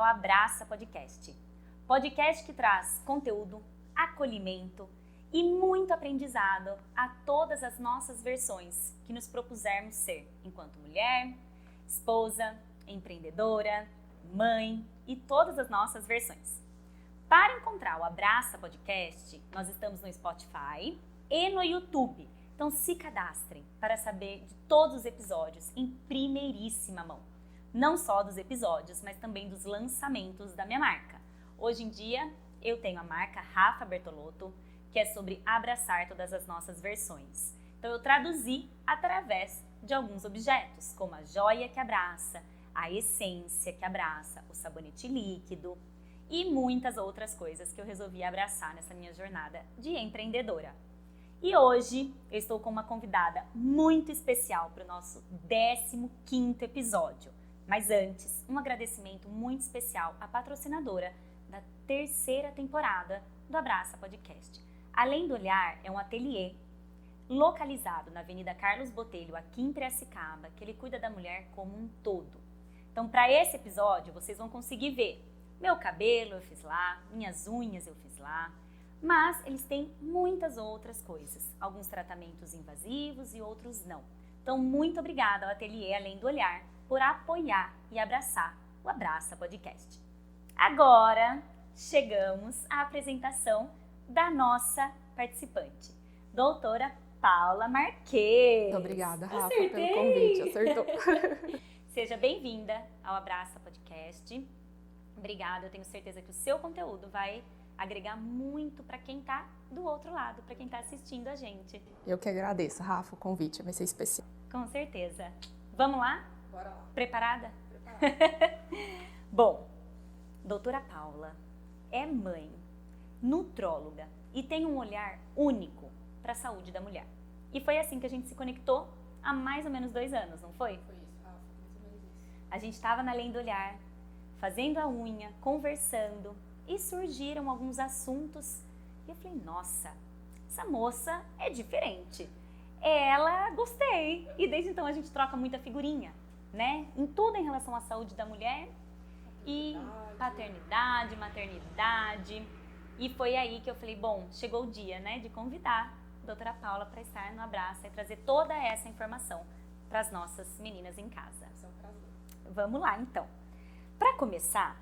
Abraça Podcast. Podcast que traz conteúdo, acolhimento e muito aprendizado a todas as nossas versões que nos propusermos ser enquanto mulher, esposa, empreendedora, mãe e todas as nossas versões. Para encontrar o Abraça Podcast, nós estamos no Spotify e no YouTube. Então se cadastrem para saber de todos os episódios em primeiríssima mão. Não só dos episódios, mas também dos lançamentos da minha marca. Hoje em dia, eu tenho a marca Rafa Bertolotto, que é sobre abraçar todas as nossas versões. Então eu traduzi através de alguns objetos, como a joia que abraça, a essência que abraça, o sabonete líquido e muitas outras coisas que eu resolvi abraçar nessa minha jornada de empreendedora. E hoje eu estou com uma convidada muito especial para o nosso 15º episódio. Mas antes, um agradecimento muito especial à patrocinadora da 3ª temporada do Abraça Podcast. Além do Olhar, é um ateliê localizado na Avenida Carlos Botelho, aqui em Piracicaba, que ele cuida da mulher como um todo. Então, para esse episódio, vocês vão conseguir ver meu cabelo eu fiz lá, minhas unhas eu fiz lá, mas eles têm muitas outras coisas, alguns tratamentos invasivos e outros não. Então, muito obrigada ao ateliê Além do Olhar por apoiar e abraçar o Abraça Podcast. Agora, chegamos à apresentação da nossa participante, doutora Paula Marques. Muito obrigada, Rafa, pelo convite. Acertou. Seja bem-vinda ao Abraça Podcast. Obrigada, eu tenho certeza que o seu conteúdo vai agregar muito para quem está do outro lado, para quem está assistindo a gente. Eu que agradeço, Rafa, o convite vai ser especial. Com certeza. Vamos lá? Bora lá. Preparada? Preparada. Bom, doutora Paula é mãe, nutróloga e tem um olhar único para a saúde da mulher. E foi assim que a gente se conectou há mais ou menos 2 anos, não foi? Foi isso, Rafa, mais ou menos isso. A gente estava na Além do Olhar, fazendo a unha, conversando e surgiram alguns assuntos. E eu falei, nossa, essa moça é diferente. Ela, gostei. E desde então a gente troca muita figurinha, né? Em tudo em relação à saúde da mulher e paternidade, maternidade. E foi aí que eu falei, bom, chegou o dia, né, de convidar a doutora Paula para estar no Abraça e trazer toda essa informação para as nossas meninas em casa. É um prazer. Vamos lá, então. Para começar,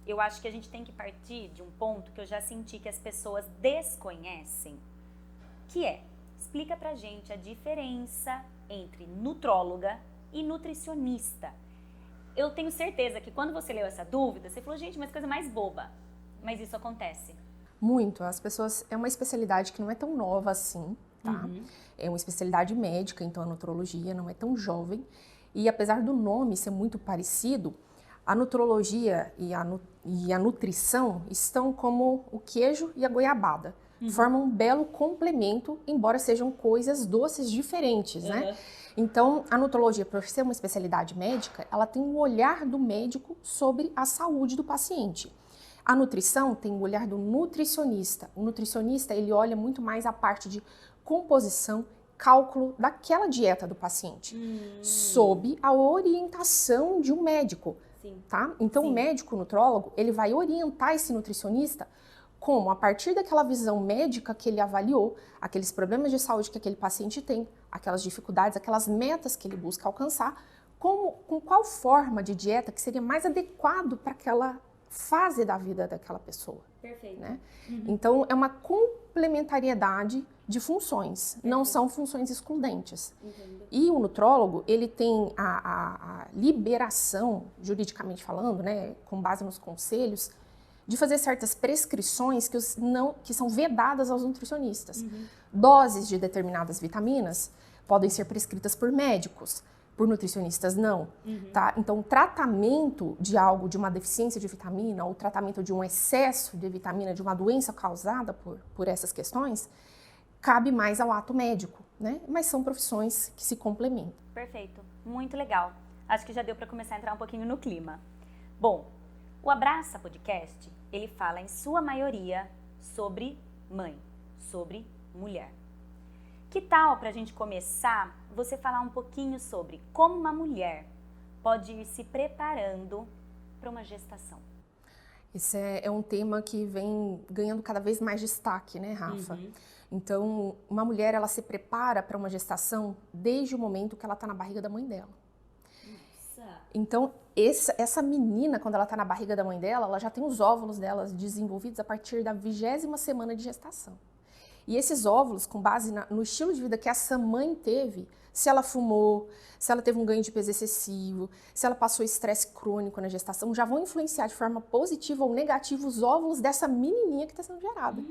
eu acho que a gente tem que partir de um ponto que eu já senti que as pessoas desconhecem, que é, explica pra gente a diferença entre nutróloga e nutricionista. Eu tenho certeza que quando você leu essa dúvida, você falou, gente, mas coisa mais boba. Mas isso acontece. Muito. As pessoas... É uma especialidade que não é tão nova assim, tá? Uhum. É uma especialidade médica, então a nutrologia não é tão jovem. E apesar do nome ser muito parecido, a nutrologia e a nutrição estão como o queijo e a goiabada. Formam um belo complemento, embora sejam coisas doces diferentes, né? Então, a nutrologia, por ser uma especialidade médica, ela tem um olhar do médico sobre a saúde do paciente. A nutrição tem o olhar do nutricionista. O nutricionista, ele olha muito mais a parte de composição, cálculo daquela dieta do paciente, sob a orientação de um médico. Sim. Tá? Então, o médico nutrólogo, ele vai orientar esse nutricionista como, a partir daquela visão médica que ele avaliou, aqueles problemas de saúde que aquele paciente tem, aquelas dificuldades, aquelas metas que ele busca alcançar, com qual forma de dieta que seria mais adequado para aquela fase da vida daquela pessoa. Perfeito. Né? Então, é uma complementariedade de funções, não são funções excludentes. Entendo. E o nutrólogo, ele tem a liberação, juridicamente falando, né, com base nos conselhos, de fazer certas prescrições que são vedadas aos nutricionistas. Doses de determinadas vitaminas podem ser prescritas por médicos, por nutricionistas não. Tá? Então, o tratamento de algo, de uma deficiência de vitamina, ou o tratamento de um excesso de vitamina, de uma doença causada por essas questões, cabe mais ao ato médico, né? Mas são profissões que se complementam. Perfeito, muito legal. Acho que já deu para começar a entrar um pouquinho no clima. Bom, o Abraça Podcast, ele fala em sua maioria sobre mãe, sobre mulher. Que tal, para a gente começar, você falar um pouquinho sobre como uma mulher pode ir se preparando para uma gestação? Esse é um tema que vem ganhando cada vez mais destaque, né, Rafa? Então, uma mulher, ela se prepara para uma gestação desde o momento que ela está na barriga da mãe dela. Nossa. Então, essa menina, quando ela está na barriga da mãe dela, ela já tem os óvulos dela desenvolvidos a partir da 20ª semana de gestação. E esses óvulos, com base no estilo de vida que essa mãe teve, se ela fumou, se ela teve um ganho de peso excessivo, se ela passou estresse crônico na gestação, já vão influenciar de forma positiva ou negativa os óvulos dessa menininha que está sendo gerada.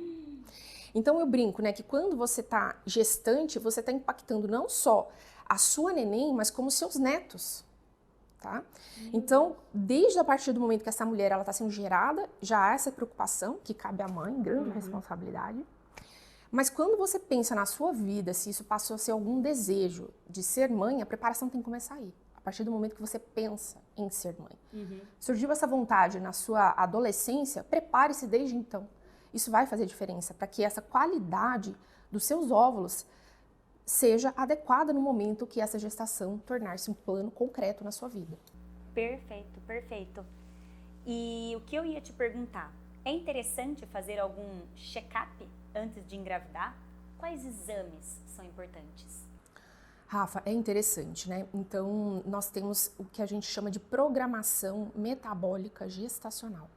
Então eu brinco, né, que quando você está gestante, você está impactando não só a sua neném, mas como seus netos, tá? Então, desde a partir do momento que essa mulher ela está sendo gerada, já há essa preocupação, que cabe à mãe, grande responsabilidade. Mas quando você pensa na sua vida, se isso passou a ser algum desejo de ser mãe, a preparação tem que começar aí. A partir do momento que você pensa em ser mãe. Surgiu essa vontade na sua adolescência, prepare-se desde então. Isso vai fazer diferença para que essa qualidade dos seus óvulos seja adequada no momento que essa gestação tornar-se um plano concreto na sua vida. Perfeito, perfeito. E o que eu ia te perguntar, é interessante fazer algum check-up antes de engravidar? Quais exames são importantes? Rafa, é interessante, né? Então, nós temos o que a gente chama de programação metabólica gestacional.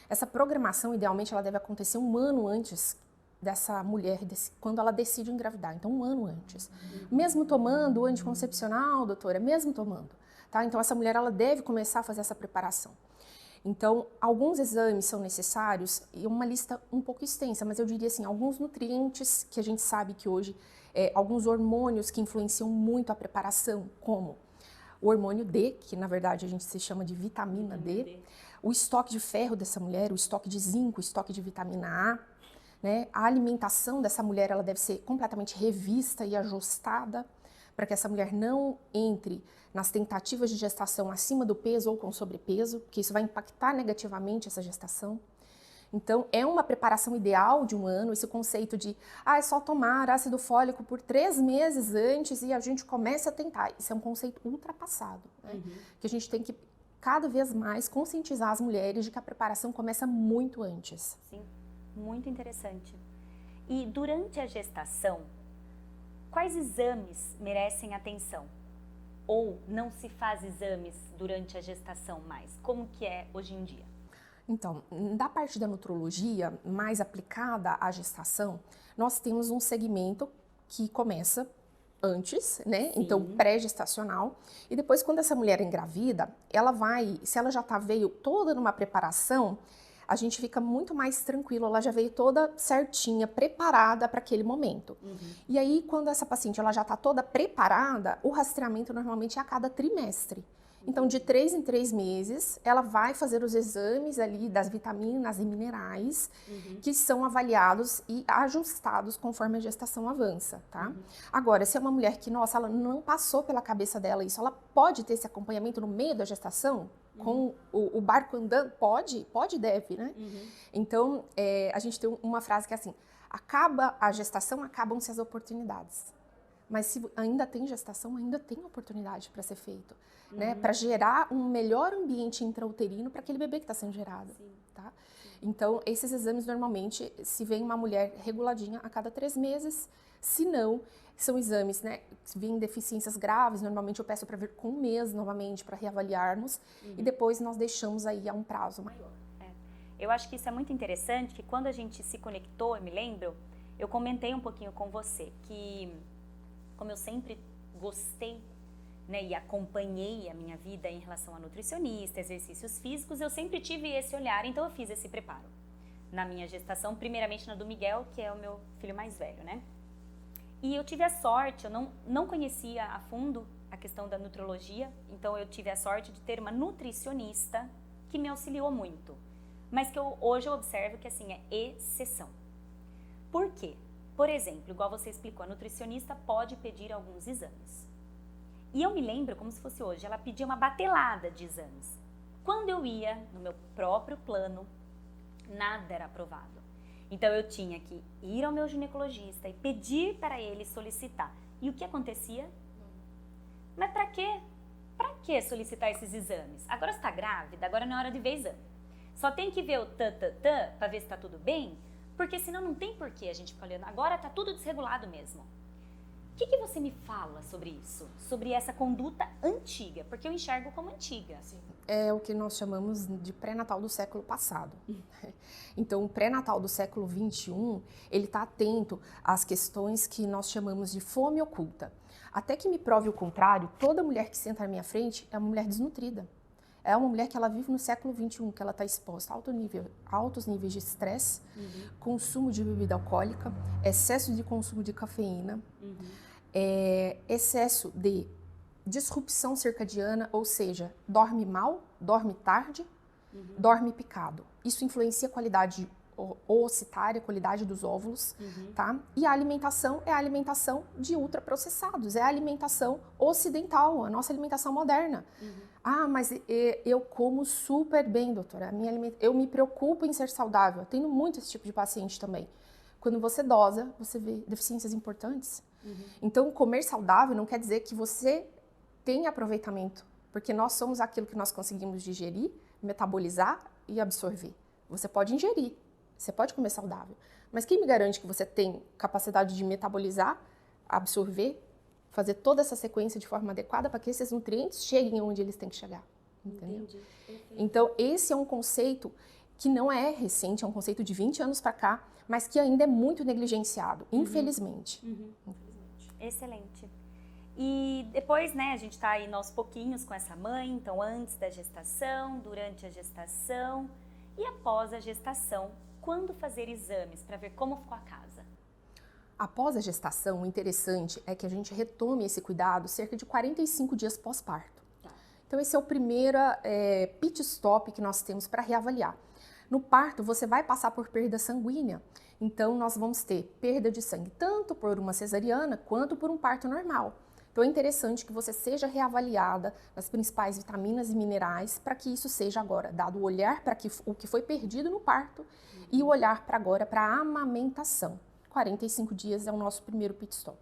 Essa programação, idealmente, ela deve acontecer 1 ano antes dessa mulher, quando ela decide engravidar. Então, 1 ano antes. Mesmo tomando o anticoncepcional, doutora, mesmo tomando, tá? Então, essa mulher, ela deve começar a fazer essa preparação. Então, alguns exames são necessários, e uma lista um pouco extensa, mas eu diria assim, alguns nutrientes que a gente sabe que hoje, alguns hormônios que influenciam muito a preparação, como o hormônio D, que na verdade a gente se chama de vitamina D, o estoque de ferro dessa mulher, o estoque de zinco, o estoque de vitamina A, né? A alimentação dessa mulher, ela deve ser completamente revista e ajustada para que essa mulher não entre nas tentativas de gestação acima do peso ou com sobrepeso, porque isso vai impactar negativamente essa gestação. Então, é uma preparação ideal de 1 ano, esse conceito de é só tomar ácido fólico por 3 meses antes e a gente começa a tentar. Isso é um conceito ultrapassado, né? Que a gente tem que cada vez mais conscientizar as mulheres de que a preparação começa muito antes. Sim, muito interessante. E durante a gestação, quais exames merecem atenção? Ou não se faz exames durante a gestação mais? Como que é hoje em dia? Então, da parte da nutrologia, mais aplicada à gestação, nós temos um segmento que começa antes, né? Sim. Então, pré-gestacional. E depois, quando essa mulher é engravida, ela vai, se ela já veio toda numa preparação, a gente fica muito mais tranquilo, ela já veio toda certinha, preparada para aquele momento. E aí, quando essa paciente ela já está toda preparada, o rastreamento normalmente é a cada trimestre. Então, de 3 em 3 meses, ela vai fazer os exames ali das vitaminas e minerais que são avaliados e ajustados conforme a gestação avança, tá? Agora, se é uma mulher que, nossa, ela não passou pela cabeça dela isso, ela pode ter esse acompanhamento no meio da gestação? Com o barco andando? Pode e deve, né? Então, a gente tem uma frase que é assim, acaba a gestação, acabam-se as oportunidades. Mas se ainda tem gestação, ainda tem oportunidade para ser feito, né? Para gerar um melhor ambiente intrauterino para aquele bebê que está sendo gerado, tá? Então, esses exames normalmente, se vem uma mulher reguladinha a cada 3 meses, se não, são exames, né? Se vem deficiências graves, normalmente eu peço para vir com 1 mês novamente para reavaliarmos e depois nós deixamos aí a um prazo maior. Eu acho que isso é muito interessante, que quando a gente se conectou, eu me lembro, eu comentei um pouquinho com você que, como eu sempre gostei, né, e acompanhei a minha vida em relação a nutricionista, exercícios físicos, eu sempre tive esse olhar, então eu fiz esse preparo na minha gestação, primeiramente na do Miguel, que é o meu filho mais velho, né? E eu tive a sorte, eu não conhecia a fundo a questão da nutrologia, então eu tive a sorte de ter uma nutricionista que me auxiliou muito, mas que hoje eu observo que assim é exceção. Por quê? Por exemplo, igual você explicou, a nutricionista pode pedir alguns exames. E eu me lembro como se fosse hoje, ela pedia uma batelada de exames. Quando eu ia no meu próprio plano, nada era aprovado. Então eu tinha que ir ao meu ginecologista e pedir para ele solicitar. E o que acontecia? Mas para quê? Para que solicitar esses exames? Agora você está grávida, agora não é hora de ver exame. Só tem que ver o para ver se tá tudo bem, porque senão não tem porquê a gente ficar olhando. Agora tá tudo desregulado mesmo. O que você me fala sobre isso? Sobre essa conduta antiga? Porque eu enxergo como antiga. É o que nós chamamos de pré-natal do século passado. Então, o pré-natal do século XXI, ele está atento às questões que nós chamamos de fome oculta. Até que me prove o contrário, toda mulher que senta na minha frente é uma mulher desnutrida. É uma mulher que ela vive no século XXI, que ela está exposta a altos níveis de estresse, consumo de bebida alcoólica, excesso de consumo de cafeína, excesso de disrupção circadiana, ou seja, dorme mal, dorme tarde, dorme picado. Isso influencia a qualidade oocitária, a qualidade dos óvulos, tá? E a alimentação é a alimentação de ultraprocessados, é a alimentação ocidental, a nossa alimentação moderna. Ah, mas eu como super bem, doutora. Eu me preocupo em ser saudável. Eu tenho muito esse tipo de paciente também. Quando você dosa, você vê deficiências importantes. Então, comer saudável não quer dizer que você tem aproveitamento, porque nós somos aquilo que nós conseguimos digerir, metabolizar e absorver. Você pode ingerir, você pode comer saudável, mas quem me garante que você tem capacidade de metabolizar, absorver, fazer toda essa sequência de forma adequada para que esses nutrientes cheguem onde eles têm que chegar? Entendeu? Entendi. Então, esse é um conceito que não é recente, é um conceito de 20 anos para cá, mas que ainda é muito negligenciado, infelizmente. Excelente. E depois, né, a gente tá aí aos pouquinhos com essa mãe, então antes da gestação, durante a gestação e após a gestação, quando fazer exames para ver como ficou a casa? Após a gestação, o interessante é que a gente retome esse cuidado cerca de 45 dias pós-parto. Então esse é o primeiro pit stop que nós temos para reavaliar. No parto, você vai passar por perda sanguínea, então nós vamos ter perda de sangue tanto por uma cesariana quanto por um parto normal. Então é interessante que você seja reavaliada nas principais vitaminas e minerais para que isso seja agora dado o olhar para o que foi perdido no parto e o olhar para agora para a amamentação. 45 dias é o nosso primeiro pit stop.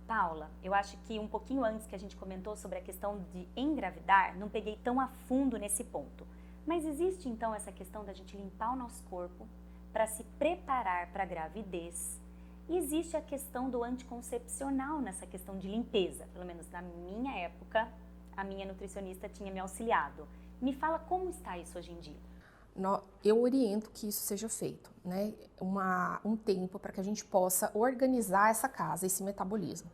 Paula, eu acho que um pouquinho antes que a gente comentou sobre a questão de engravidar, não peguei tão a fundo nesse ponto. Mas existe então essa questão da gente limpar o nosso corpo para se preparar para a gravidez. E existe a questão do anticoncepcional nessa questão de limpeza. Pelo menos na minha época, a minha nutricionista tinha me auxiliado. Me fala como está isso hoje em dia. Eu oriento que isso seja feito, né? Um tempo para que a gente possa organizar essa casa, esse metabolismo.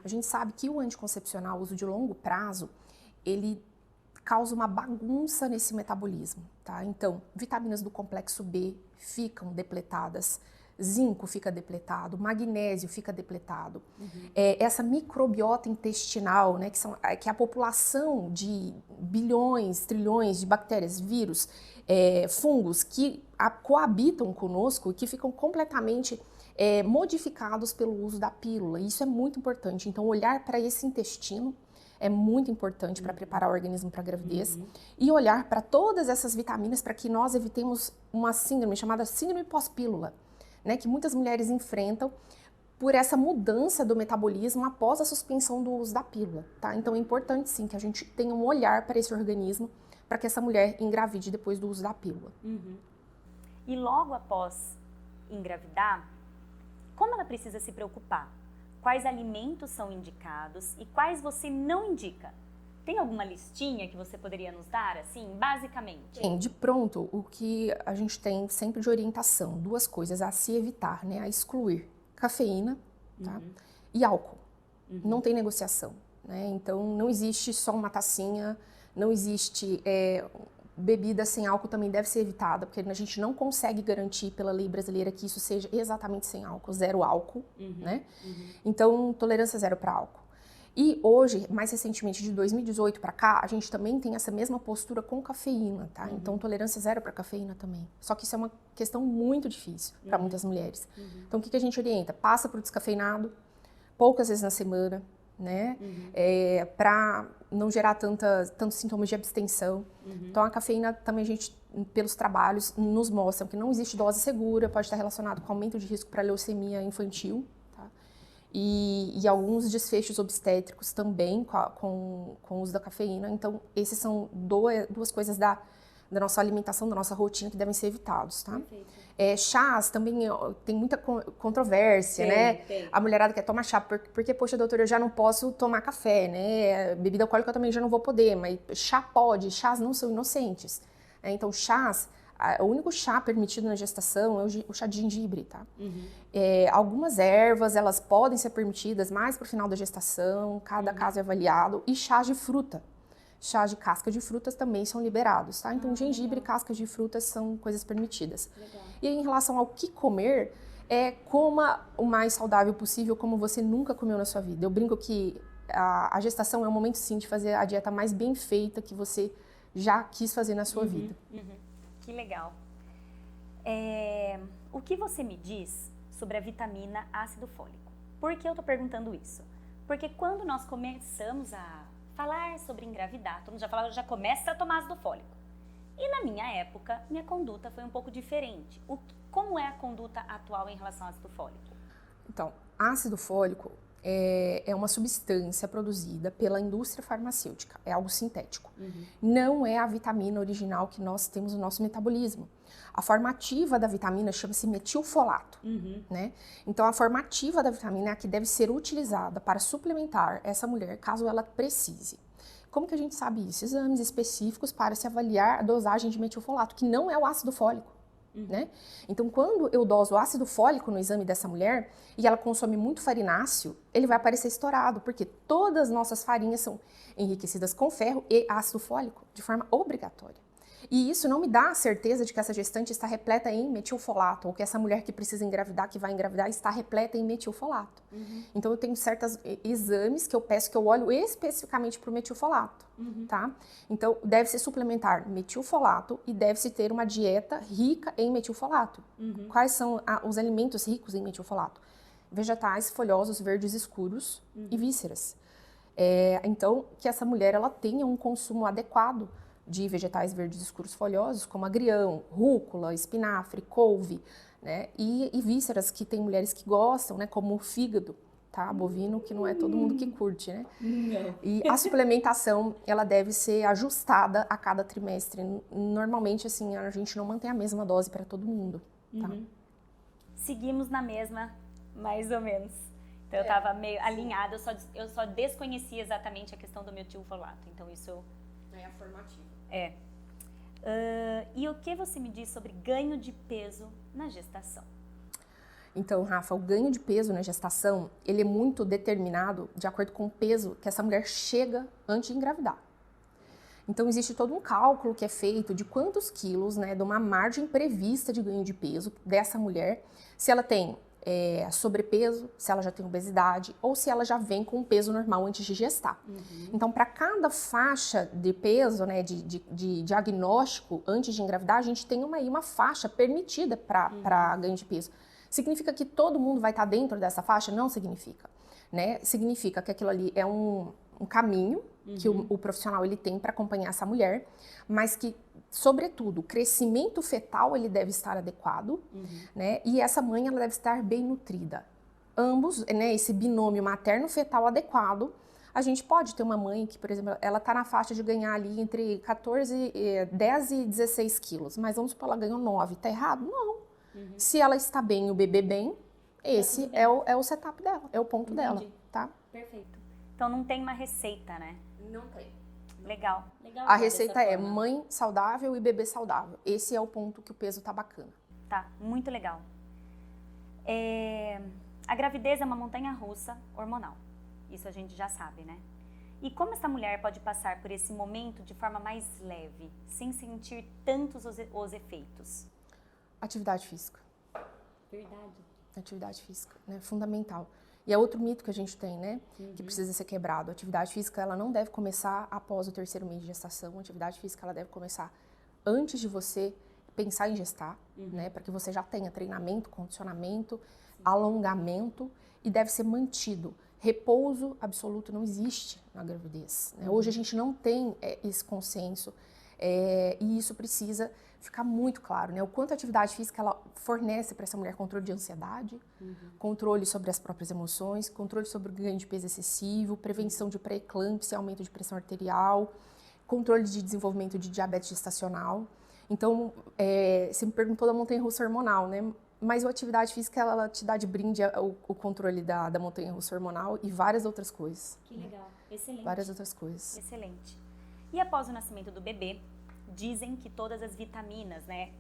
A gente sabe que o anticoncepcional, o uso de longo prazo, ele causa uma bagunça nesse metabolismo, tá? Então, vitaminas do complexo B ficam depletadas, zinco fica depletado, magnésio fica depletado. Essa microbiota intestinal, né, que é a população de bilhões, trilhões de bactérias, vírus, fungos que coabitam conosco e que ficam completamente modificados pelo uso da pílula. Isso é muito importante. Então, olhar para esse intestino é muito importante para preparar o organismo para a gravidez e olhar para todas essas vitaminas para que nós evitemos uma síndrome chamada síndrome pós-pílula, né, que muitas mulheres enfrentam por essa mudança do metabolismo após a suspensão do uso da pílula, tá? Então é importante sim que a gente tenha um olhar para esse organismo para que essa mulher engravide depois do uso da pílula. E logo após engravidar, como ela precisa se preocupar? Quais alimentos são indicados e quais você não indica? Tem alguma listinha que você poderia nos dar, assim, basicamente? Bem, de pronto, o que a gente tem sempre de orientação, duas coisas a se evitar, né? A excluir cafeína, tá? E álcool. Não tem negociação, né? Então, não existe só uma tacinha, não existe bebida sem álcool também deve ser evitada, porque a gente não consegue garantir pela lei brasileira que isso seja exatamente sem álcool, zero álcool, né? Então, tolerância zero para álcool. E hoje, mais recentemente, de 2018 para cá, a gente também tem essa mesma postura com cafeína, tá? Então, tolerância zero para cafeína também. Só que isso é uma questão muito difícil para muitas mulheres. Então, o que a gente orienta? Passa para o descafeinado, poucas vezes na semana, né? Para não gerar tantos sintomas de abstenção. Então, a cafeína também a gente, pelos trabalhos, nos mostra que não existe dose segura, pode estar relacionado com aumento de risco para leucemia infantil. E alguns desfechos obstétricos também com o uso da cafeína. Então, esses são duas coisas da nossa alimentação, da nossa rotina, que devem ser evitados, tá? Perfeito. Chás também tem muita controvérsia, né? Tem. A mulherada quer tomar chá, porque, poxa, doutora, eu já não posso tomar café, né? Bebida alcoólica eu também já não vou poder, mas chá pode, chás não são inocentes. Então, chás, o único chá permitido na gestação é o chá de gengibre, tá? Algumas ervas, elas podem ser permitidas mais pro final da gestação, cada caso é avaliado, e chás de fruta. Chás de casca de frutas também são liberados, tá? Então, gengibre e cascas de frutas são coisas permitidas. Legal. E aí, em relação ao que comer, coma o mais saudável possível, como você nunca comeu na sua vida. Eu brinco que a gestação é um momento, sim, de fazer a dieta mais bem feita que você já quis fazer na sua vida. Que legal. O que você me diz sobre a vitamina ácido fólico? Por que eu tô perguntando isso? Porque quando nós começamos a falar sobre engravidar, todo mundo já fala, já começa a tomar ácido fólico. E na minha época, minha conduta foi um pouco diferente. Como é a conduta atual em relação ao ácido fólico? Então, ácido fólico é uma substância produzida pela indústria farmacêutica, é algo sintético. Não é a vitamina original que nós temos no nosso metabolismo. A formativa da vitamina chama-se metilfolato, né? Então, a formativa da vitamina é a que deve ser utilizada para suplementar essa mulher, caso ela precise. Como que a gente sabe isso? Exames específicos para se avaliar a dosagem de metilfolato, que não é o ácido fólico, né? Então, quando eu doso ácido fólico no exame dessa mulher e ela consome muito farináceo, ele vai aparecer estourado, porque todas as nossas farinhas são enriquecidas com ferro e ácido fólico, de forma obrigatória. E isso não me dá a certeza de que essa gestante está repleta em metilfolato, ou que essa mulher que precisa engravidar, que vai engravidar, está repleta em metilfolato. Então, eu tenho certos exames que eu peço que eu olho especificamente para o metilfolato, tá? Então, deve-se suplementar metilfolato e deve-se ter uma dieta rica em metilfolato. Quais são os alimentos ricos em metilfolato? Vegetais folhosos verdes escuros e vísceras. Então, que essa mulher ela tenha um consumo adequado de vegetais verdes escuros folhosos, como agrião, rúcula, espinafre, couve, né? E vísceras, que tem mulheres que gostam, né? Como o fígado, tá? Bovino, que não é todo mundo que curte, né? Não. E a suplementação, ela deve ser ajustada a cada trimestre. Normalmente, assim, a gente não mantém a mesma dose para todo mundo, tá? Seguimos na mesma, mais ou menos. Então, eu tava meio alinhada, eu só desconhecia exatamente a questão do metilfolato. Então, isso... É a formativa. E o que você me diz sobre ganho de peso na gestação? Então, Rafa, o ganho de peso na gestação, ele é muito determinado de acordo com o peso que essa mulher chega antes de engravidar. Então, existe todo um cálculo que é feito de quantos quilos, né, de uma margem prevista de ganho de peso dessa mulher, se ela tem sobrepeso, se ela já tem obesidade ou se ela já vem com um peso normal antes de gestar. Então, para cada faixa de peso, né, de diagnóstico antes de engravidar, a gente tem uma faixa permitida para ganho de peso. Significa que todo mundo vai estar dentro dessa faixa? Não significa, né? Significa que aquilo ali é um caminho que o profissional ele tem para acompanhar essa mulher, mas que, sobretudo, o crescimento fetal ele deve estar adequado, né? E essa mãe ela deve estar bem nutrida. Ambos, né? Esse binômio materno-fetal adequado. A gente pode ter uma mãe que, por exemplo, ela está na faixa de ganhar ali entre 10 e 16 quilos, mas vamos supor, ela ganhou 9, tá errado? Não. Se ela está bem e o bebê bem, esse é o setup dela, é o ponto dela, tá? Perfeito. Então não tem uma receita, né? Não tem. Legal. A receita é mãe saudável e bebê saudável. Esse é o ponto que o peso tá bacana. Tá, muito legal. A gravidez é uma montanha-russa hormonal. Isso a gente já sabe, né? E como essa mulher pode passar por esse momento de forma mais leve, sem sentir tantos os efeitos? Atividade física. Verdade. Atividade física, né? Fundamental. E é outro mito que a gente tem, né? Que precisa ser quebrado. A atividade física, ela não deve começar após o 3º mês de gestação. A atividade física, ela deve começar antes de você pensar em gestar, né? Para que você já tenha treinamento, condicionamento, alongamento, e deve ser mantido. Repouso absoluto não existe na gravidez, né? Hoje a gente não tem esse consenso, e isso precisa ficar muito claro, né? O quanto a atividade física ela fornece para essa mulher controle de ansiedade, controle sobre as próprias emoções, controle sobre o ganho de peso excessivo, prevenção de pré-eclâmpsia, aumento de pressão arterial, controle de desenvolvimento de diabetes gestacional. Então, você me perguntou da montanha-russa hormonal, né? Mas a atividade física, ela te dá de brinde o controle da montanha-russa hormonal e várias outras coisas. Que legal, excelente. Várias outras coisas. Excelente. E após o nascimento do bebê, dizem que todas as vitaminas, né,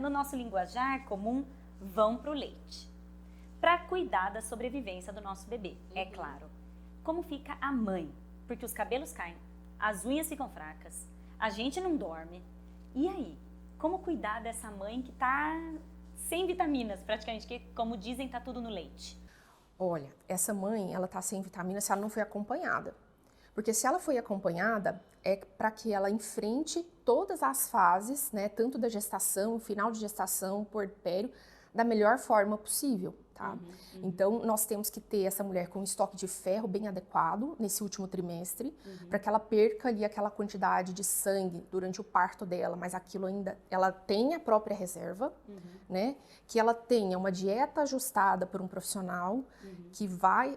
no nosso linguajar comum, vão para o leite. Para cuidar da sobrevivência do nosso bebê, é claro. Como fica a mãe? Porque os cabelos caem, as unhas ficam fracas, a gente não dorme. E aí? Como cuidar dessa mãe que tá sem vitaminas, praticamente, que, como dizem, tá tudo no leite? Olha, essa mãe, ela tá sem vitamina se ela não foi acompanhada. Porque se ela foi acompanhada, é para que ela enfrente todas as fases, né, tanto da gestação, final de gestação, puerpério, da melhor forma possível, tá? Então, nós temos que ter essa mulher com um estoque de ferro bem adequado nesse último trimestre, para que ela perca ali aquela quantidade de sangue durante o parto dela, mas aquilo ainda, ela tenha a própria reserva, né? Que ela tenha uma dieta ajustada por um profissional que vai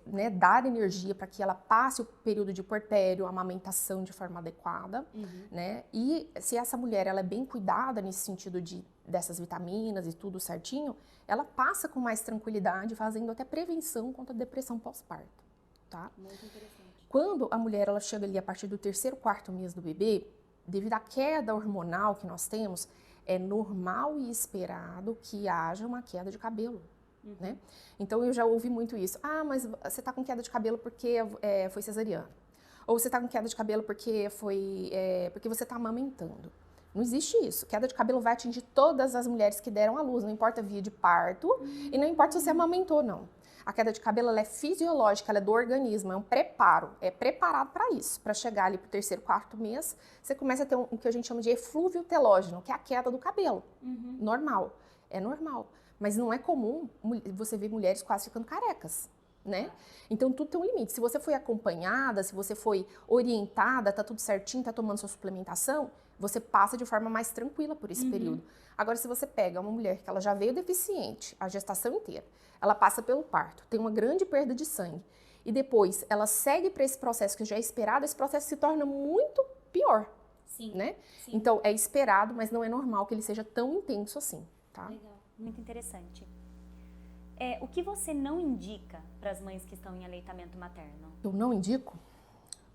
né, dar energia para que ela passe o período de puerpério, a amamentação de forma adequada, né? E se essa mulher ela é bem cuidada nesse sentido dessas vitaminas e tudo certinho, ela passa com mais tranquilidade, fazendo até prevenção contra a depressão pós-parto, tá? Muito interessante. Quando a mulher ela chega ali a partir do 3º, 4º mês do bebê, devido à queda hormonal que nós temos, é normal e esperado que haja uma queda de cabelo, né? Então eu já ouvi muito isso. Ah, mas você tá com queda de cabelo porque foi cesariana. Ou você tá com queda de cabelo porque porque você tá amamentando. Não existe isso. Queda de cabelo vai atingir todas as mulheres que deram à luz, não importa a via de parto e não importa se você amamentou, não. A queda de cabelo ela é fisiológica, ela é do organismo, é um preparo, é preparado para isso. Para chegar ali pro 3º, 4º mês, você começa a ter o que a gente chama de eflúvio telógeno, que é a queda do cabelo. Normal, é normal. Mas não é comum você ver mulheres quase ficando carecas, né? Então tudo tem um limite. Se você foi acompanhada, se você foi orientada, tá tudo certinho, tá tomando sua suplementação, você passa de forma mais tranquila por esse período. Agora, se você pega uma mulher que ela já veio deficiente a gestação inteira, ela passa pelo parto, tem uma grande perda de sangue, e depois ela segue para esse processo que já é esperado, esse processo se torna muito pior, né? Sim. Então, é esperado, mas não é normal que ele seja tão intenso assim, tá? Legal, muito interessante. O que você não indica para as mães que estão em aleitamento materno? Eu não indico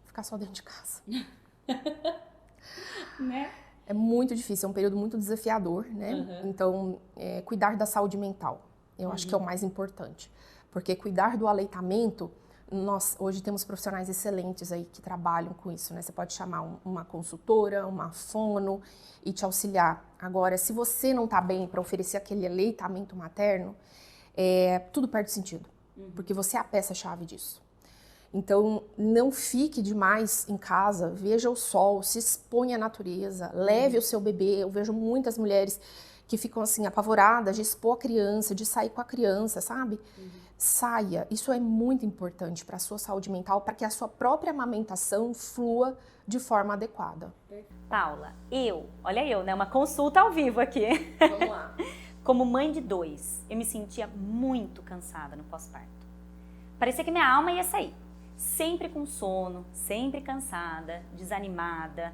ficar só dentro de casa. Né? É muito difícil, é um período muito desafiador, né? Então, cuidar da saúde mental, eu acho que é o mais importante. Porque cuidar do aleitamento, nós hoje temos profissionais excelentes aí que trabalham com isso, né? Você pode chamar uma consultora, uma fono e te auxiliar. Agora, se você não tá bem para oferecer aquele aleitamento materno, tudo perde sentido, porque você é a peça-chave disso. Então, não fique demais em casa, veja o sol, se exponha à natureza, leve o seu bebê. Eu vejo muitas mulheres que ficam assim apavoradas de expor a criança, de sair com a criança, sabe? Saia, isso é muito importante para a sua saúde mental, para que a sua própria amamentação flua de forma adequada. Paula, olha eu, né? Uma consulta ao vivo aqui. Vamos lá. Como mãe de 2, eu me sentia muito cansada no pós-parto. Parecia que minha alma ia sair. Sempre com sono, sempre cansada, desanimada.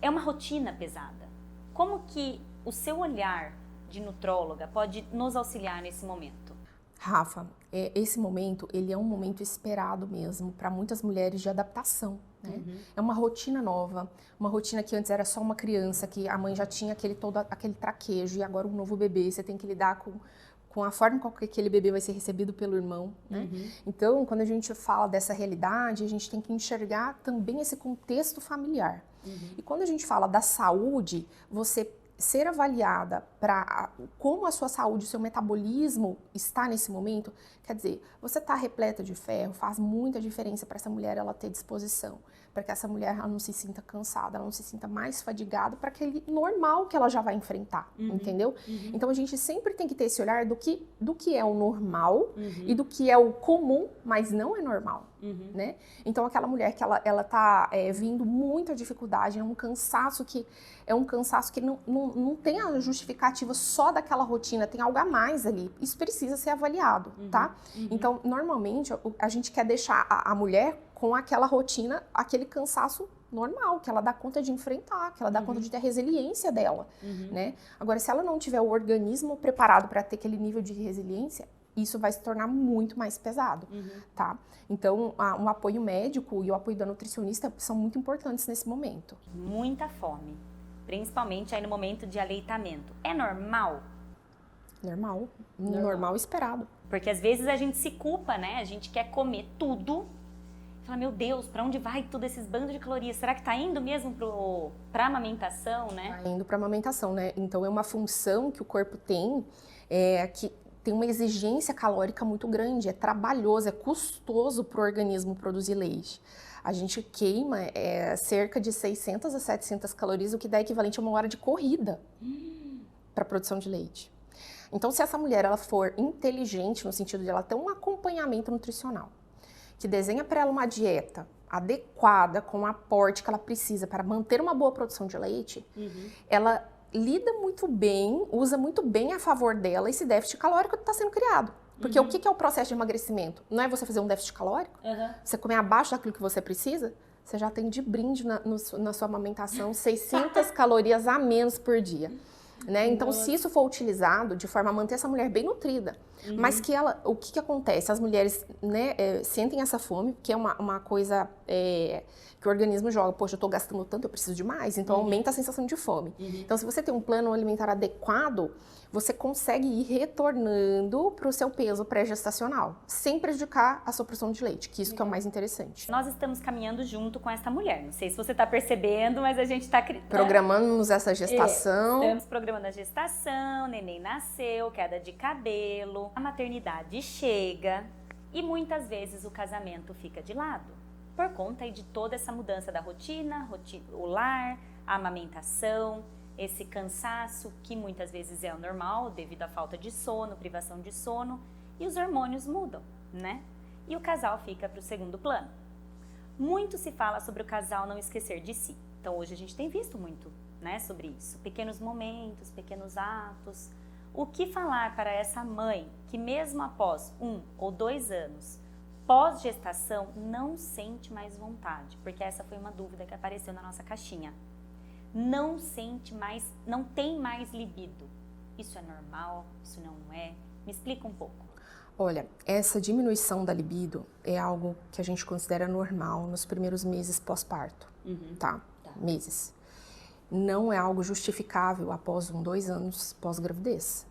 É uma rotina pesada. Como que o seu olhar de nutróloga pode nos auxiliar nesse momento? Rafa, esse momento, ele é um momento esperado mesmo para muitas mulheres de adaptação, né? É uma rotina nova, uma rotina que antes era só uma criança, que a mãe já tinha todo aquele traquejo, e agora um novo bebê, você tem que lidar com a forma com que aquele bebê vai ser recebido pelo irmão, né? Então, quando a gente fala dessa realidade, a gente tem que enxergar também esse contexto familiar. E quando a gente fala da saúde, você ser avaliada para como a sua saúde, o seu metabolismo está nesse momento, quer dizer, você está repleta de ferro, faz muita diferença para essa mulher ela ter disposição, para que essa mulher ela não se sinta cansada, ela não se sinta mais fadigada para aquele normal que ela já vai enfrentar, entendeu? Então a gente sempre tem que ter esse olhar do que é o normal e do que é o comum, mas não é normal, né? Então aquela mulher que ela tá vindo muita dificuldade, é um cansaço que não tem a justificativa só daquela rotina, tem algo a mais ali. Isso precisa ser avaliado, tá? Então, normalmente, a gente quer deixar a mulher com aquela rotina, aquele cansaço normal, que ela dá conta de enfrentar, que ela dá conta de ter a resiliência dela, né? Agora, se ela não tiver o organismo preparado para ter aquele nível de resiliência, isso vai se tornar muito mais pesado, tá? Então, um apoio médico e o apoio da nutricionista são muito importantes nesse momento. Muita fome, principalmente aí no momento de aleitamento. É normal? Normal esperado. Porque às vezes a gente se culpa, né? A gente quer comer tudo. Fala, meu Deus, pra onde vai tudo esses bandos de calorias? Será que tá indo mesmo pra amamentação, né? Tá indo pra amamentação, né? Então, é uma função que o corpo tem, que tem uma exigência calórica muito grande, é trabalhoso, é custoso pro organismo produzir leite. A gente queima cerca de 600 a 700 calorias, o que dá equivalente a 1 hora de corrida para produção de leite. Então, se essa mulher ela for inteligente, no sentido de ela ter um acompanhamento nutricional, que desenha para ela uma dieta adequada, com o aporte que ela precisa para manter uma boa produção de leite, ela lida muito bem, usa muito bem a favor dela esse déficit calórico que está sendo criado. Porque o que é o processo de emagrecimento? Não é você fazer um déficit calórico? Você comer abaixo daquilo que você precisa? Você já tem de brinde na sua amamentação 600 calorias a menos por dia. Né? Então, se isso for utilizado de forma a manter essa mulher bem nutrida, mas que ela, o que acontece? As mulheres, né, sentem essa fome, que é uma coisa que o organismo joga, poxa, eu tô gastando tanto, eu preciso de mais, então aumenta a sensação de fome. Então, se você tem um plano alimentar adequado, você consegue ir retornando para o seu peso pré-gestacional, sem prejudicar a sua produção de leite, que isso que é o mais interessante. Nós estamos caminhando junto com essa mulher. Não sei se você está percebendo, mas a gente está... Programamos essa gestação. Estamos programando a gestação, neném nasceu, queda de cabelo, a maternidade chega e muitas vezes o casamento fica de lado. Por conta aí de toda essa mudança da rotina, o lar, a amamentação, esse cansaço que muitas vezes é o normal devido à falta de sono, privação de sono, e os hormônios mudam, né? E o casal fica para o segundo plano. Muito se fala sobre o casal não esquecer de si. Então hoje a gente tem visto muito, né, sobre isso. Pequenos momentos, pequenos atos. O que falar para essa mãe que mesmo após 1 ou 2 anos pós-gestação não sente mais vontade? Porque essa foi uma dúvida que apareceu na nossa caixinha. Não sente mais, não tem mais libido. Isso é normal? Isso não é? Me explica um pouco. Olha, essa diminuição da libido é algo que a gente considera normal nos primeiros meses pós-parto, tá? Meses. Não é algo justificável após 1, 2 anos pós-gravidez.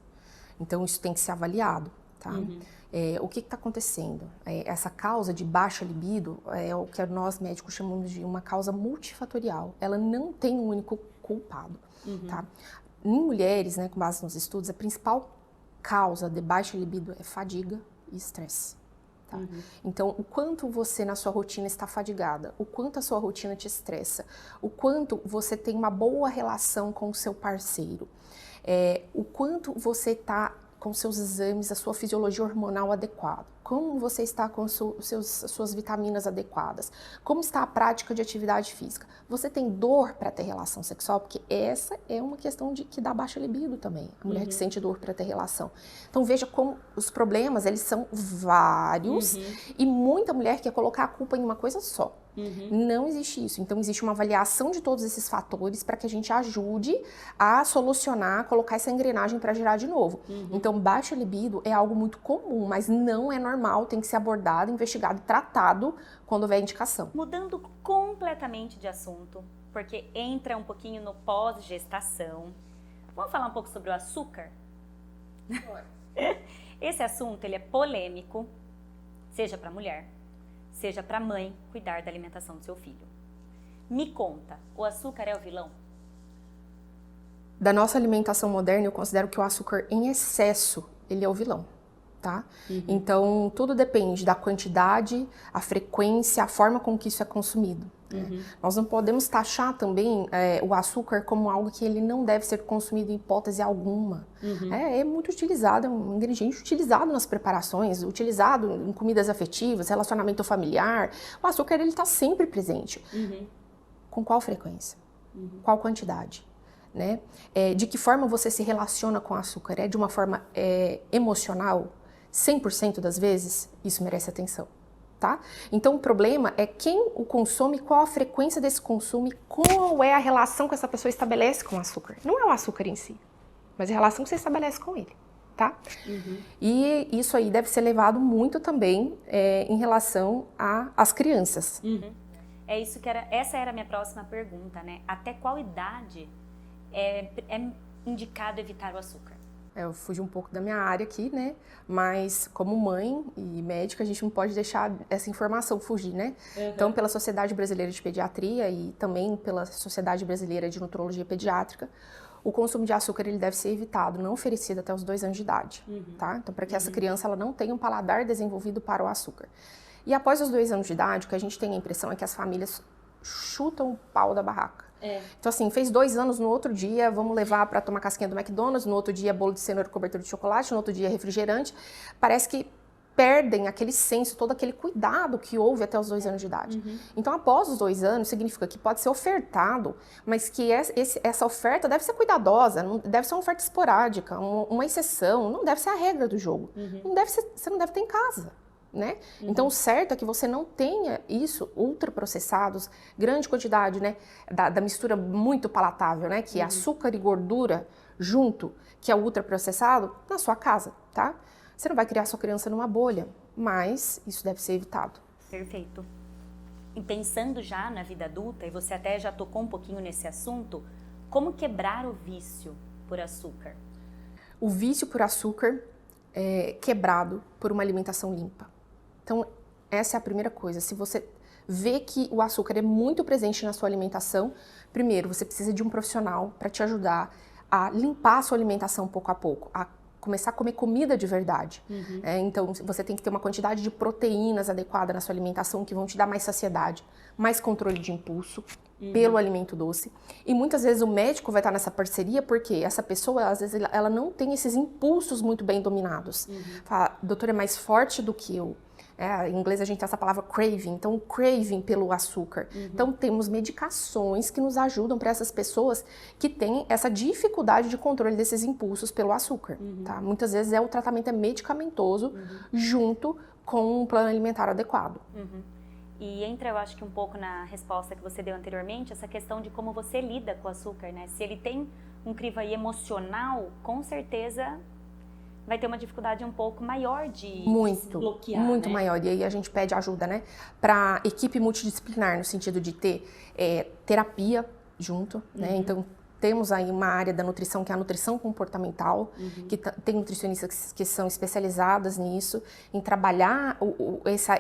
Então, isso tem que ser avaliado, tá? O que está acontecendo? Essa causa de baixa libido é o que nós médicos chamamos de uma causa multifatorial. Ela não tem um único culpado, tá? Em mulheres, né, com base nos estudos, a principal causa de baixa libido é fadiga e estresse. Tá? Então, o quanto você na sua rotina está fadigada, o quanto a sua rotina te estressa, o quanto você tem uma boa relação com o seu parceiro, o quanto você está com seus exames, a sua fisiologia hormonal adequada, como você está com suas vitaminas adequadas, como está a prática de atividade física. Você tem dor para ter relação sexual? Porque essa é uma questão que dá baixa libido também, a mulher que sente dor para ter relação. Então veja como os problemas, eles são vários e muita mulher quer colocar a culpa em uma coisa só. Não existe isso. Então existe uma avaliação de todos esses fatores para que a gente ajude a solucionar, colocar essa engrenagem para girar de novo. Então baixa libido é algo muito comum, mas não é normal, tem que ser abordado, investigado e tratado quando houver indicação. Mudando completamente de assunto, porque entra um pouquinho no pós-gestação. Vamos falar um pouco sobre o açúcar? Esse assunto ele é polêmico, seja para mulher, seja para mãe cuidar da alimentação do seu filho. Me conta, o açúcar é o vilão? Da nossa alimentação moderna, eu considero que o açúcar em excesso, ele é o vilão, tá? Então, tudo depende da quantidade, a frequência, a forma com que isso é consumido. Nós não podemos taxar também o açúcar como algo que ele não deve ser consumido em hipótese alguma. É muito utilizado, é um ingrediente utilizado nas preparações, utilizado em comidas afetivas, relacionamento familiar. O açúcar ele está sempre presente. Com qual frequência? Qual quantidade? Né? De que forma você se relaciona com o açúcar? É de uma forma emocional? 100% das vezes, isso merece atenção. tá? Então o problema é quem o consome, qual a frequência desse consumo, qual é a relação que essa pessoa estabelece com o açúcar. Não é o açúcar em si, mas a relação que você estabelece com ele, tá? E isso aí deve ser levado muito também em relação às crianças. É isso que essa era a minha próxima pergunta, né? Até qual idade é indicado evitar o açúcar? Eu fugi um pouco da minha área aqui, né? Mas como mãe e médica, a gente não pode deixar essa informação fugir, né? Então, pela Sociedade Brasileira de Pediatria e também pela Sociedade Brasileira de Nutrologia Pediátrica, o consumo de açúcar ele deve ser evitado, não oferecido até os 2 anos de idade, tá? Então, para que essa criança ela não tenha um paladar desenvolvido para o açúcar. E após os 2 anos de idade, o que a gente tem a impressão é que as famílias chutam o pau da barraca. Então assim, fez 2 anos, no outro dia vamos levar para tomar casquinha do McDonald's, no outro dia bolo de cenoura, cobertura de chocolate, no outro dia refrigerante. Parece que perdem aquele senso, todo aquele cuidado que houve até os 2 anos de idade. Então após os 2 anos, significa que pode ser ofertado, mas que essa oferta deve ser cuidadosa, não deve ser uma oferta esporádica, uma exceção, não deve ser a regra do jogo. Você não deve ter em casa. Né? Então o certo é que você não tenha isso ultraprocessados, grande quantidade, né, da mistura muito palatável, né, que é açúcar e gordura junto, que é o ultraprocessado, na sua casa, tá? Você não vai criar sua criança numa bolha, mas isso deve ser evitado. Perfeito. E pensando já na vida adulta, e você até já tocou um pouquinho nesse assunto, como quebrar o vício por açúcar? O vício por açúcar é quebrado por uma alimentação limpa. Então, essa é a primeira coisa. Se você vê que o açúcar é muito presente na sua alimentação, primeiro, você precisa de um profissional para te ajudar a limpar a sua alimentação pouco a pouco, a começar a comer comida de verdade. Então, você tem que ter uma quantidade de proteínas adequada na sua alimentação que vão te dar mais saciedade, mais controle de impulso pelo alimento doce. E muitas vezes o médico vai estar nessa parceria porque essa pessoa, às vezes, ela não tem esses impulsos muito bem dominados. Fala, doutor, é mais forte do que eu. Em inglês a gente tem essa palavra craving, então o craving pelo açúcar. Então temos medicações que nos ajudam para essas pessoas que têm essa dificuldade de controle desses impulsos pelo açúcar. Tá? Muitas vezes o tratamento é medicamentoso junto com um plano alimentar adequado. E entra, eu acho que um pouco na resposta que você deu anteriormente, essa questão de como você lida com o açúcar, né? Se ele tem um crivo aí emocional, com certeza vai ter uma dificuldade um pouco maior de se bloquear, muito né? maior. E aí a gente pede ajuda, né, para equipe multidisciplinar, no sentido de ter terapia junto, né? Então temos aí uma área da nutrição que é a nutrição comportamental, que tem nutricionistas que são especializadas nisso, em trabalhar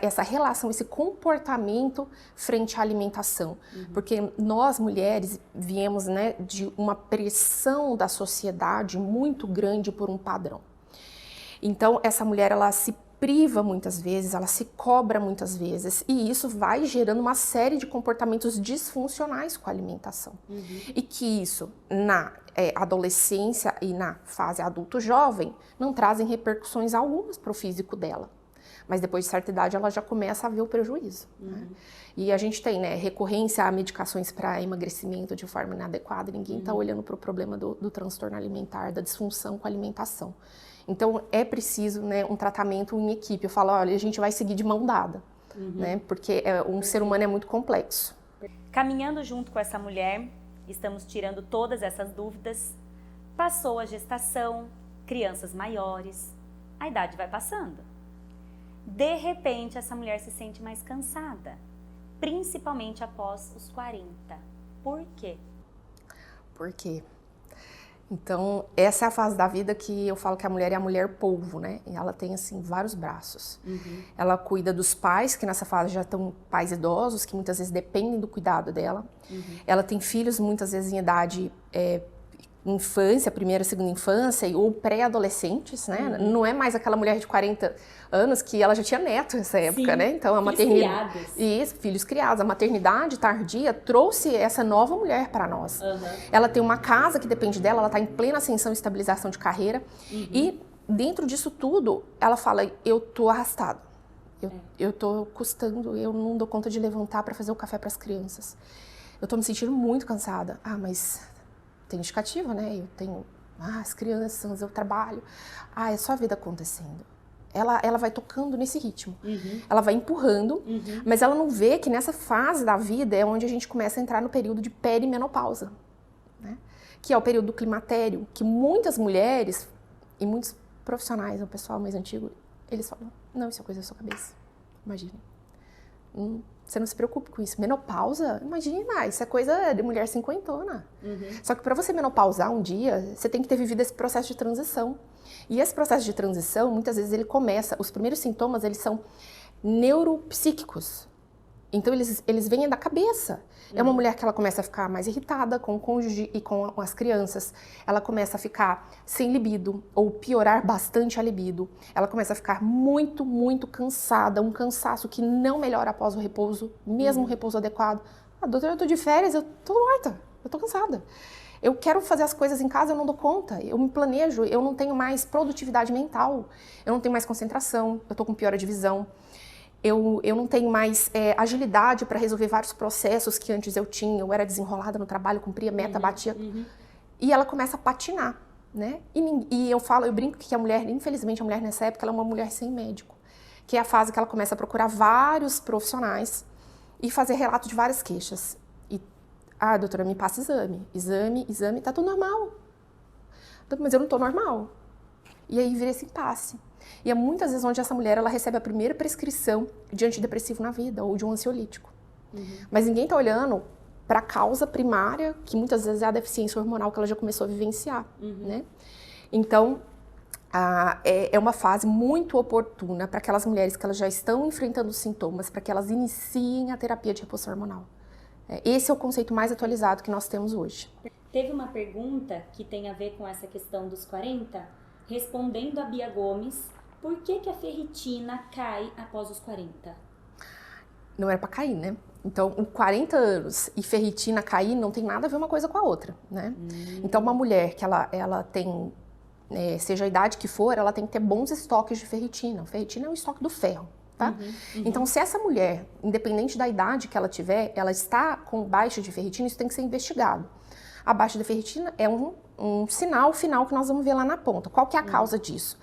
essa relação, esse comportamento frente à alimentação. Porque nós, mulheres, viemos, né, de uma pressão da sociedade muito grande por um padrão. Então, essa mulher, ela se priva muitas vezes, ela se cobra muitas vezes, e isso vai gerando uma série de comportamentos disfuncionais com a alimentação. E que isso, na adolescência e na fase adulto-jovem, não trazem repercussões algumas para o físico dela. Mas depois de certa idade, ela já começa a ver o prejuízo. Né? E a gente tem, né, recorrência a medicações para emagrecimento de forma inadequada, ninguém está olhando para o problema do transtorno alimentar, da disfunção com a alimentação. Então, é preciso, né, um tratamento em equipe. Eu falo, olha, a gente vai seguir de mão dada, né, porque um ser humano é muito complexo. Caminhando junto com essa mulher, estamos tirando todas essas dúvidas. Passou a gestação, crianças maiores, a idade vai passando. De repente, essa mulher se sente mais cansada, principalmente após os 40. Por quê? Por quê? Então, essa é a fase da vida que eu falo que a mulher é a mulher polvo, né? E ela tem, assim, vários braços. Ela cuida dos pais, que nessa fase já estão pais idosos, que muitas vezes dependem do cuidado dela. Ela tem filhos, muitas vezes em idade infância, primeira, segunda infância, ou pré-adolescentes, né? Não é mais aquela mulher de 40 anos que ela já tinha neto nessa época, né? Então, a maternidade... Isso, filhos criados. A maternidade tardia trouxe essa nova mulher para nós. Ela tem uma casa que depende dela, ela está em plena ascensão e estabilização de carreira. E dentro disso tudo, ela fala, eu tô arrastada. Eu tô custando, eu não dou conta de levantar para fazer o café para as crianças. Eu tô me sentindo muito cansada. Mas... tem justificativa, né? Eu tenho as crianças, eu trabalho. É só a vida acontecendo. ela vai tocando nesse ritmo. Ela vai empurrando, mas ela não vê que nessa fase da vida é onde a gente começa a entrar no período de perimenopausa, né? Que é o período do climatério, que muitas mulheres e muitos profissionais, o pessoal mais antigo, eles falam, não, isso é coisa da sua cabeça, imagina. Você não se preocupe com isso. Menopausa, imagina, isso é coisa de mulher cinquentona. Só que para você menopausar um dia, você tem que ter vivido esse processo de transição. E esse processo de transição, muitas vezes ele começa, os primeiros sintomas, eles são neuropsíquicos. Então, eles vêm da cabeça. É uma mulher que ela começa a ficar mais irritada com o cônjuge e com as crianças. Ela começa a ficar sem libido, ou piorar bastante a libido. Ela começa a ficar muito, muito cansada, um cansaço que não melhora após o repouso, mesmo o repouso adequado. Ah, doutora, eu tô de férias, eu tô morta, eu tô cansada. Eu quero fazer as coisas em casa, eu não dou conta, eu me planejo, eu não tenho mais produtividade mental, eu não tenho mais concentração, eu tô com piora de visão. Eu não tenho mais agilidade para resolver vários processos que antes eu tinha. Eu era desenrolada no trabalho, cumpria meta, batia. E ela começa a patinar, né? E eu brinco que a mulher, infelizmente, a mulher nessa época, ela é uma mulher sem médico. Que é a fase que ela começa a procurar vários profissionais e fazer relato de várias queixas. Doutora, me passa exame, tá tudo normal. Mas eu não tô normal. E aí vira esse impasse. E é muitas vezes onde essa mulher ela recebe a primeira prescrição de antidepressivo na vida, ou de um ansiolítico. Mas ninguém está olhando para a causa primária, que muitas vezes é a deficiência hormonal que ela já começou a vivenciar. Né? Então, é uma fase muito oportuna para aquelas mulheres que elas já estão enfrentando os sintomas, para que elas iniciem a terapia de reposição hormonal. Esse é o conceito mais atualizado que nós temos hoje. Teve uma pergunta que tem a ver com essa questão dos 40, respondendo a Bia Gomes, por que a ferritina cai após os 40? Não era para cair, né? Então, 40 anos e ferritina cair não tem nada a ver uma coisa com a outra, né? Então, uma mulher que ela tem, seja a idade que for, ela tem que ter bons estoques de ferritina. Ferritina é o estoque do ferro, tá? Então, se essa mulher, independente da idade que ela tiver, ela está com baixa de ferritina, isso tem que ser investigado. A baixa de ferritina é um sinal final que nós vamos ver lá na ponta. Qual que é a causa disso?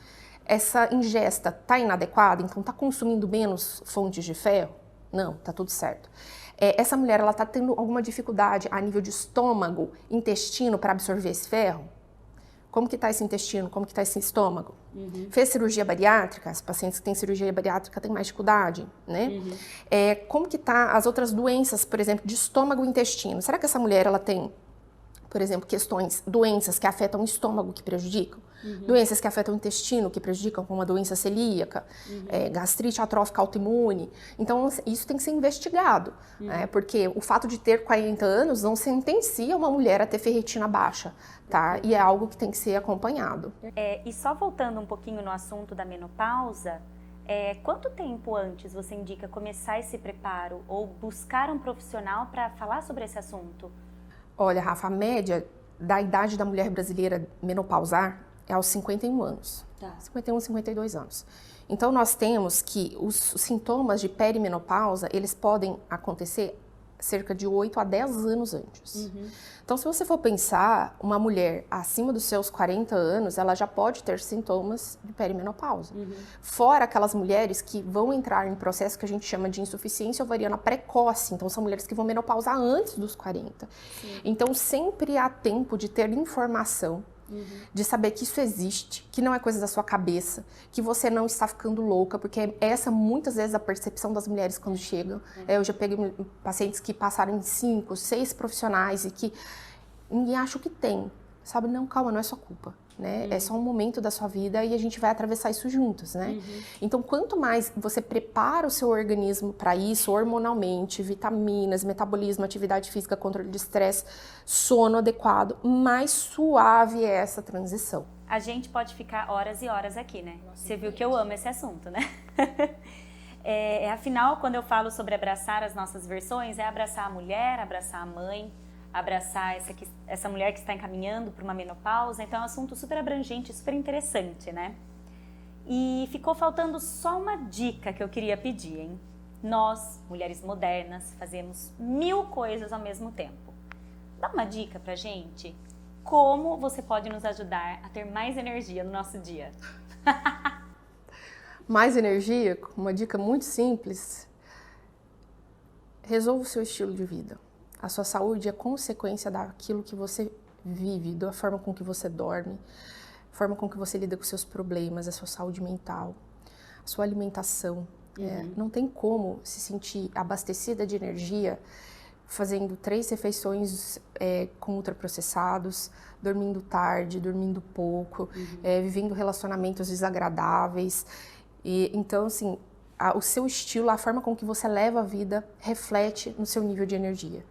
Essa ingesta está inadequada, então está consumindo menos fontes de ferro? Não, está tudo certo. Essa mulher ela está tendo alguma dificuldade a nível de estômago, intestino para absorver esse ferro? Como que está esse intestino? Como que está esse estômago? Fez cirurgia bariátrica? Os pacientes que têm cirurgia bariátrica têm mais dificuldade, né? Como que está as outras doenças, por exemplo, de estômago e intestino? Será que essa mulher ela tem, por exemplo, doenças que afetam o estômago que prejudicam? Doenças que afetam o intestino que prejudicam, como a doença celíaca, gastrite atrófica autoimune. Então, isso tem que ser investigado, né? Porque o fato de ter 40 anos não sentencia uma mulher a ter ferritina baixa, tá? E é algo que tem que ser acompanhado. E só voltando um pouquinho no assunto da menopausa, quanto tempo antes você indica começar esse preparo ou buscar um profissional para falar sobre esse assunto? Olha, Rafa, a média da idade da mulher brasileira menopausar é aos 51 anos. Tá. 51, 52 anos. Então, nós temos que os sintomas de perimenopausa, eles podem acontecer cerca de 8 a 10 anos antes. Então, se você for pensar, uma mulher acima dos seus 40 anos, ela já pode ter sintomas de perimenopausa. Fora aquelas mulheres que vão entrar em processo que a gente chama de insuficiência ovariana precoce. Então, são mulheres que vão menopausar antes dos 40. Então, sempre há tempo de ter informação, de saber que isso existe, que não é coisa da sua cabeça, que você não está ficando louca, porque essa muitas vezes a percepção das mulheres quando chegam. Eu já peguei pacientes que passaram em 5, 6 profissionais e que ninguém acha o que tem, sabe? Não, calma, não é sua culpa, né? É só um momento da sua vida e a gente vai atravessar isso juntos, né? Então, quanto mais você prepara o seu organismo para isso, hormonalmente, vitaminas, metabolismo, atividade física, controle de estresse, sono adequado, mais suave é essa transição. A gente pode ficar horas e horas aqui, né? Você viu que eu amo esse assunto, né? Afinal, quando eu falo sobre abraçar as nossas versões, é abraçar a mulher, abraçar a mãe, abraçar essa mulher que está encaminhando para uma menopausa. Então é um assunto super abrangente, super interessante, né? E ficou faltando só uma dica que eu queria pedir, hein? Nós, mulheres modernas, fazemos 1000 coisas ao mesmo tempo. Dá uma dica pra gente? Como você pode nos ajudar a ter mais energia no nosso dia? mais energia, uma dica muito simples, resolva o seu estilo de vida. A sua saúde é consequência daquilo que você vive, da forma com que você dorme, a forma com que você lida com seus problemas, a sua saúde mental, a sua alimentação. Não tem como se sentir abastecida de energia fazendo 3 refeições com ultraprocessados, dormindo tarde, dormindo pouco, vivendo relacionamentos desagradáveis. Então, assim, o seu estilo, a forma com que você leva a vida, reflete no seu nível de energia.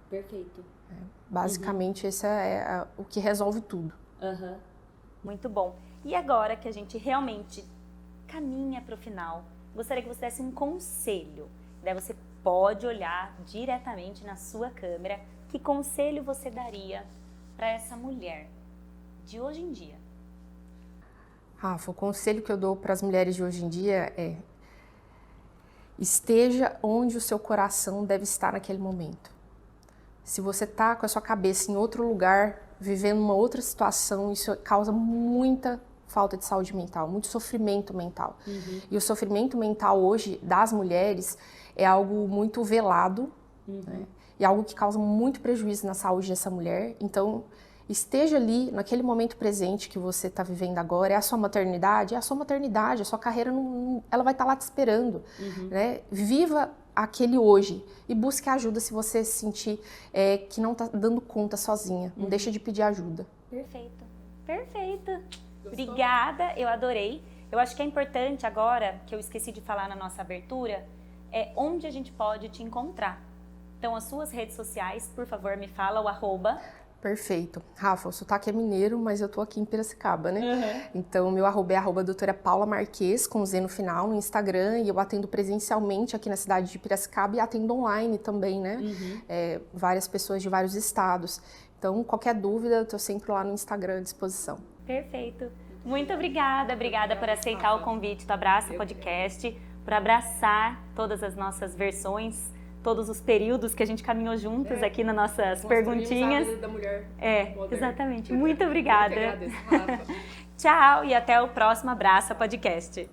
Perfeito. Basicamente, esse é o que resolve tudo. Muito bom. E agora que a gente realmente caminha para o final, gostaria que você desse um conselho. Daí você pode olhar diretamente na sua câmera. Que conselho você daria para essa mulher de hoje em dia? Rafa, o conselho que eu dou para as mulheres de hoje em dia é: esteja onde o seu coração deve estar naquele momento. Se você está com a sua cabeça em outro lugar, vivendo uma outra situação, isso causa muita falta de saúde mental, muito sofrimento mental. E o sofrimento mental hoje das mulheres é algo muito velado, né? E algo que causa muito prejuízo na saúde dessa mulher. Então, esteja ali naquele momento presente que você está vivendo agora. É a sua maternidade? É a sua maternidade, a sua carreira, ela vai estar lá te esperando. Né? Viva aquele hoje e busque ajuda se você sentir que não está dando conta sozinha. Não deixa de pedir ajuda. Perfeito, perfeito. Obrigada, eu adorei. Eu acho que é importante agora, que eu esqueci de falar na nossa abertura, é onde a gente pode te encontrar. Então, as suas redes sociais, por favor, me fala o @. Perfeito. Rafa, o sotaque é mineiro, mas eu tô aqui em Piracicaba, né? Então, meu @ é doutora Paula Marques, com Z no final, no Instagram, e eu atendo presencialmente aqui na cidade de Piracicaba e atendo online também, né? Várias pessoas de vários estados. Então, qualquer dúvida, eu tô sempre lá no Instagram à disposição. Perfeito. Muito obrigada por aceitar o convite do Abraça Podcast, por abraçar todas as nossas versões, todos os períodos que a gente caminhou juntas aqui nas nossas perguntinhas. A vida da mulher moderna. Exatamente. Muito obrigada. Eu que agradeço, Rafa. Tchau e até o próximo Abraça Podcast.